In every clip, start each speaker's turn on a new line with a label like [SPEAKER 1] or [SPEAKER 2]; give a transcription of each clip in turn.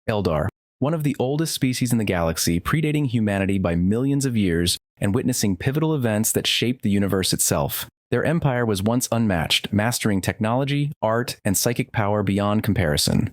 [SPEAKER 1] Eldar, one of the oldest species in the galaxy, predating humanity by millions of years and witnessing pivotal events that shaped the universe itself. Their empire was once unmatched, mastering technology, art, and psychic power beyond comparison.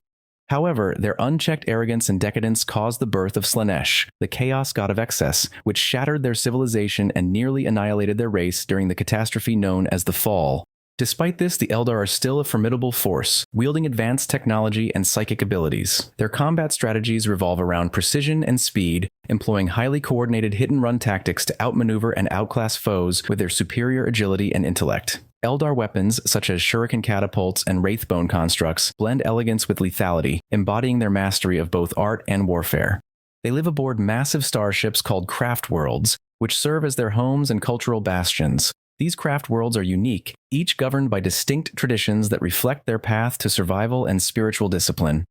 [SPEAKER 1] However, their unchecked arrogance and decadence caused the birth of Slaanesh, the chaos god of excess, which shattered their civilization and nearly annihilated their race during the catastrophe known as the Fall. Despite this, the Eldar are still a formidable force, wielding advanced technology and psychic abilities. Their combat strategies revolve around precision and speed, employing highly coordinated hit-and-run tactics to outmaneuver and outclass foes with their superior agility and intellect. Eldar weapons, such as shuriken catapults and wraithbone constructs, blend elegance with lethality, embodying their mastery of both art and warfare. They live aboard massive starships called craft worlds, which serve as their homes and cultural bastions. These craft worlds are unique, each governed by distinct traditions that reflect their path to survival and spiritual discipline.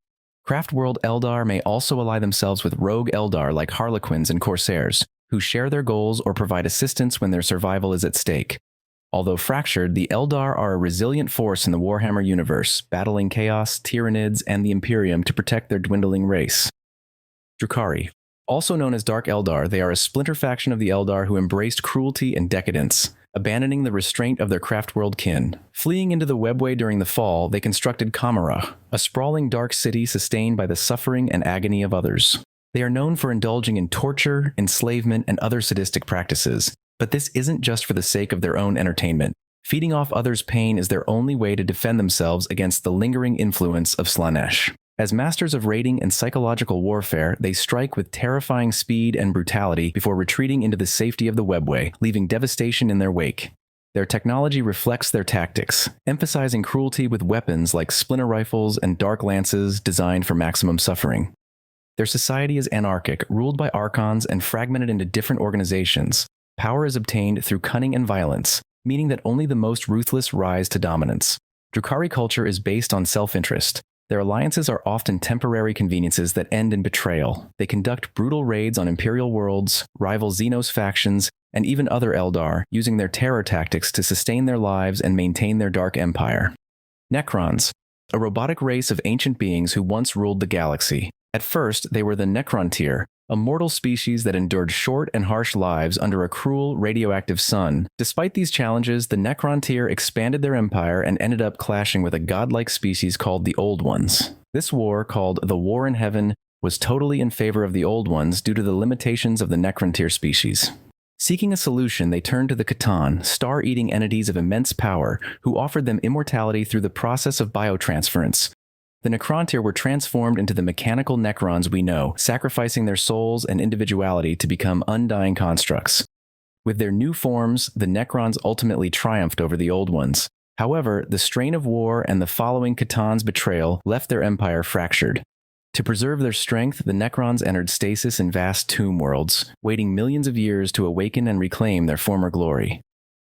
[SPEAKER 1] Craft world Eldar may also ally themselves with rogue Eldar like Harlequins and Corsairs, who share their goals or provide assistance when their survival is at stake. Although fractured, the Eldar are a resilient force in the Warhammer universe, battling Chaos, Tyranids, and the Imperium to protect their dwindling race. Drukhari. Also known as Dark Eldar, they are a splinter faction of the Eldar who embraced cruelty and decadence, abandoning the restraint of their craft-world kin. Fleeing into the webway during the Fall, they constructed Kamara, a sprawling dark city sustained by the suffering and agony of others. They are known for indulging in torture, enslavement, and other sadistic practices, but this isn't just for the sake of their own entertainment. Feeding off others' pain is their only way to defend themselves against the lingering influence of Slaanesh. As masters of raiding and psychological warfare, they strike with terrifying speed and brutality before retreating into the safety of the webway, leaving devastation in their wake. Their technology reflects their tactics, emphasizing cruelty with weapons like splinter rifles and dark lances designed for maximum suffering. Their society is anarchic, ruled by archons and fragmented into different organizations. Power is obtained through cunning and violence, meaning that only the most ruthless rise to dominance. Drukhari culture is based on self-interest. Their alliances are often temporary conveniences that end in betrayal. They conduct brutal raids on Imperial worlds, rival Xenos factions, and even other Eldar, using their terror tactics to sustain their lives and maintain their dark empire. Necrons, a robotic race of ancient beings who once ruled the galaxy. At first, they were the Necron tier, a mortal species that endured short and harsh lives under a cruel, radioactive sun. Despite these challenges, the Necron tier expanded their empire and ended up clashing with a godlike species called the Old Ones. This war, called the War in Heaven, was totally in favor of the Old Ones due to the limitations of the Necron tier species. Seeking a solution, they turned to the Votan, star-eating entities of immense power, who offered them immortality through the process of biotransference. The Necrontyr were transformed into the mechanical Necrons we know, sacrificing their souls and individuality to become undying constructs. With their new forms, the Necrons ultimately triumphed over the Old Ones. However, the strain of war and the following Votan's betrayal left their empire fractured. To preserve their strength, the Necrons entered stasis in vast tomb worlds, waiting millions of years to awaken and reclaim their former glory.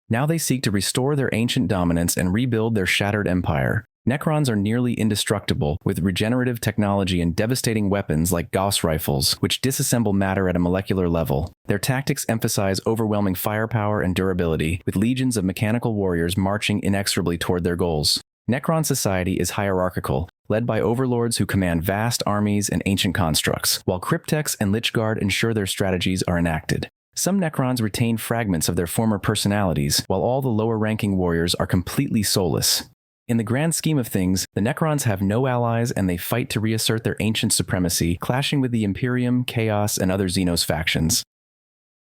[SPEAKER 1] Now they seek to restore their ancient dominance and rebuild their shattered empire. Necrons are nearly indestructible, with regenerative technology and devastating weapons like Gauss rifles, which disassemble matter at a molecular level. Their tactics emphasize overwhelming firepower and durability, with legions of mechanical warriors marching inexorably toward their goals. Necron society is hierarchical, led by overlords who command vast armies and ancient constructs, while Cryptex and Lichguard ensure their strategies are enacted. Some Necrons retain fragments of their former personalities, while all the lower-ranking warriors are completely soulless. In the grand scheme of things, the Necrons have no allies and they fight to reassert their ancient supremacy, clashing with the Imperium, Chaos, and other Xenos factions.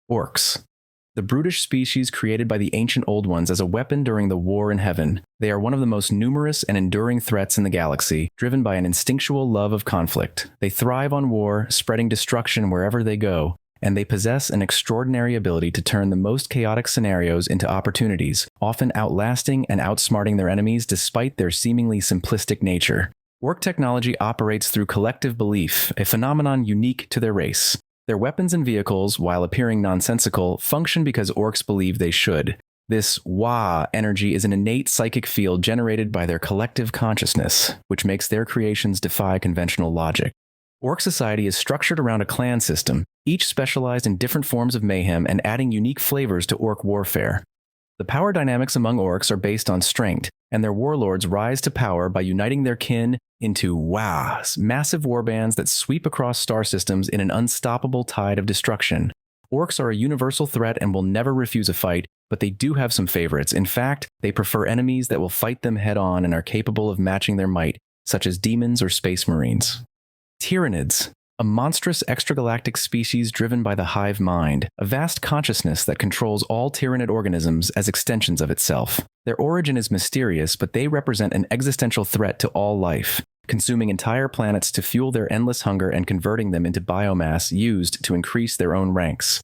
[SPEAKER 1] Orcs. The brutish species created by the ancient Old Ones as a weapon during the War in Heaven. They are one of the most numerous and enduring threats in the galaxy, driven by an instinctual love of conflict. They thrive on war, spreading destruction wherever they go, and they possess an extraordinary ability to turn the most chaotic scenarios into opportunities, often outlasting and outsmarting their enemies despite their seemingly simplistic nature. Orc technology operates through collective belief, a phenomenon unique to their race. Their weapons and vehicles, while appearing nonsensical, function because orcs believe they should. This Wah energy is an innate psychic field generated by their collective consciousness, which makes their creations defy conventional logic. Orc society is structured around a clan system, each specialized in different forms of mayhem and adding unique flavors to orc warfare. The power dynamics among orcs are based on strength, and their warlords rise to power by uniting their kin into massive warbands that sweep across star systems in an unstoppable tide of destruction. Orcs are a universal threat and will never refuse a fight, but they do have some favorites. In fact, they prefer enemies that will fight them head-on and are capable of matching their might, such as demons or space marines. Tyranids, a monstrous extragalactic species driven by the hive mind, a vast consciousness that controls all Tyranid organisms as extensions of itself. Their origin is mysterious, but they represent an existential threat to all life, consuming entire planets to fuel their endless hunger and converting them into biomass used to increase their own ranks.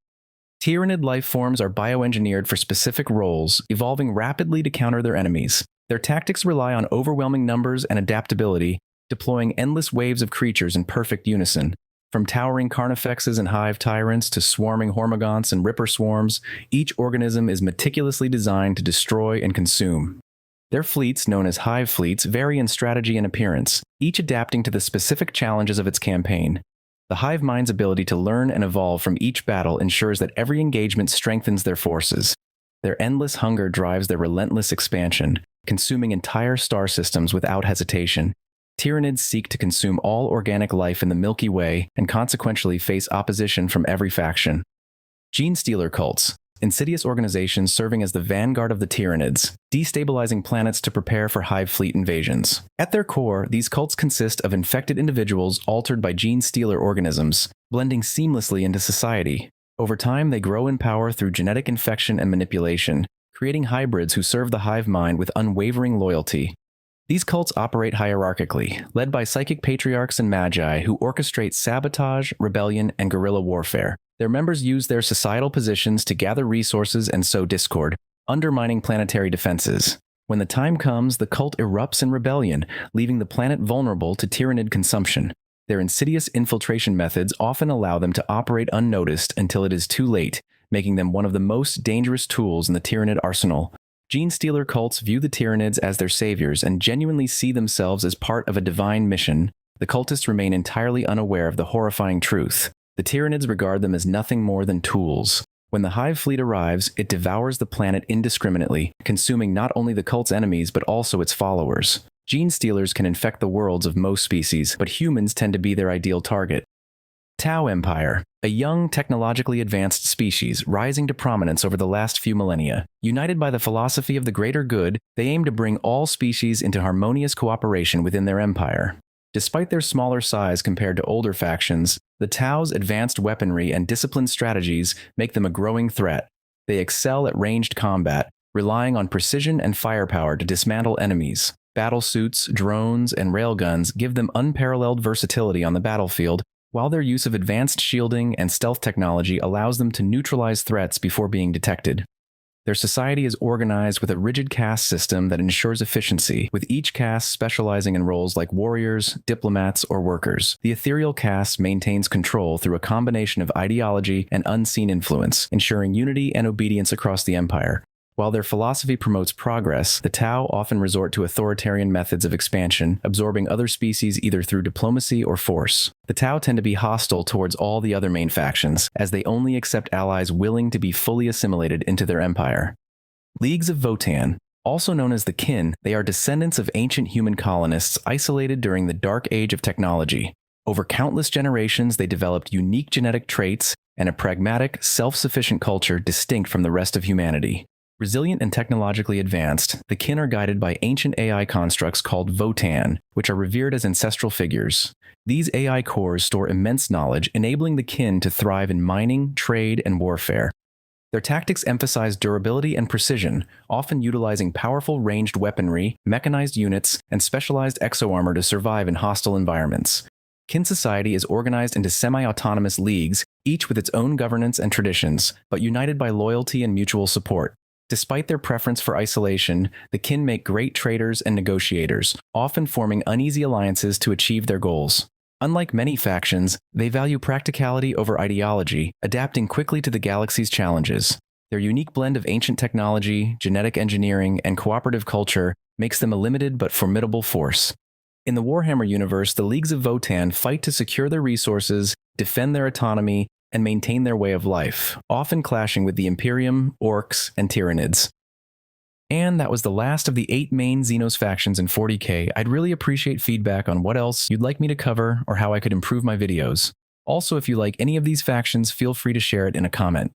[SPEAKER 1] Tyranid life forms are bioengineered for specific roles, evolving rapidly to counter their enemies. Their tactics rely on overwhelming numbers and adaptability, deploying endless waves of creatures in perfect unison. From towering carnifexes and hive tyrants to swarming hormagaunts and ripper swarms, each organism is meticulously designed to destroy and consume. Their fleets, known as hive fleets, vary in strategy and appearance, each adapting to the specific challenges of its campaign. The hive mind's ability to learn and evolve from each battle ensures that every engagement strengthens their forces. Their endless hunger drives their relentless expansion, consuming entire star systems without hesitation. Tyranids seek to consume all organic life in the Milky Way and consequentially face opposition from every faction. Genestealer Cults, insidious organizations serving as the vanguard of the Tyranids, destabilizing planets to prepare for hive fleet invasions. At their core, these cults consist of infected individuals altered by gene-stealer organisms, blending seamlessly into society. Over time, they grow in power through genetic infection and manipulation, creating hybrids who serve the hive mind with unwavering loyalty. These cults operate hierarchically, led by psychic patriarchs and magi who orchestrate sabotage, rebellion, and guerrilla warfare. Their members use their societal positions to gather resources and sow discord, undermining planetary defenses. When the time comes, the cult erupts in rebellion, leaving the planet vulnerable to Tyranid consumption. Their insidious infiltration methods often allow them to operate unnoticed until it is too late, making them one of the most dangerous tools in the Tyranid arsenal. Genestealer cults view the Tyranids as their saviors and genuinely see themselves as part of a divine mission. The cultists remain entirely unaware of the horrifying truth. The Tyranids regard them as nothing more than tools. When the hive fleet arrives, it devours the planet indiscriminately, consuming not only the cult's enemies but also its followers. Genestealers can infect the worlds of most species, but humans tend to be their ideal target. TOA Empire, a young, technologically advanced species rising to prominence over the last few millennia. United by the philosophy of the greater good, they aim to bring all species into harmonious cooperation within their empire. Despite their smaller size compared to older factions, the TOA's advanced weaponry and disciplined strategies make them a growing threat. They excel at ranged combat, relying on precision and firepower to dismantle enemies. Battlesuits, drones, and railguns give them unparalleled versatility on the battlefield, while their use of advanced shielding and stealth technology allows them to neutralize threats before being detected. Their society is organized with a rigid caste system that ensures efficiency, with each caste specializing in roles like warriors, diplomats, or workers. The ethereal caste maintains control through a combination of ideology and unseen influence, ensuring unity and obedience across the empire. While their philosophy promotes progress, the TOA often resort to authoritarian methods of expansion, absorbing other species either through diplomacy or force. The TOA tend to be hostile towards all the other main factions, as they only accept allies willing to be fully assimilated into their empire. Leagues of Votan, also known as the Kin, they are descendants of ancient human colonists isolated during the dark age of technology. Over countless generations, they developed unique genetic traits and a pragmatic, self-sufficient culture distinct from the rest of humanity. Resilient and technologically advanced, the Kin are guided by ancient AI constructs called Votann, which are revered as ancestral figures. These AI cores store immense knowledge, enabling the Kin to thrive in mining, trade, and warfare. Their tactics emphasize durability and precision, often utilizing powerful ranged weaponry, mechanized units, and specialized exoarmor to survive in hostile environments. Kin society is organized into semi-autonomous leagues, each with its own governance and traditions, but united by loyalty and mutual support. Despite their preference for isolation, the Kin make great traders and negotiators, often forming uneasy alliances to achieve their goals. Unlike many factions, they value practicality over ideology, adapting quickly to the galaxy's challenges. Their unique blend of ancient technology, genetic engineering, and cooperative culture makes them a limited but formidable force. In the Warhammer universe, the Leagues of Votan fight to secure their resources, defend their autonomy, and maintain their way of life, often clashing with the Imperium, Orcs, and Tyranids. And that was the last of the 8 main Xenos factions in 40k. I'd really appreciate feedback on what else you'd like me to cover or how I could improve my videos. Also, if you like any of these factions, feel free to share it in a comment.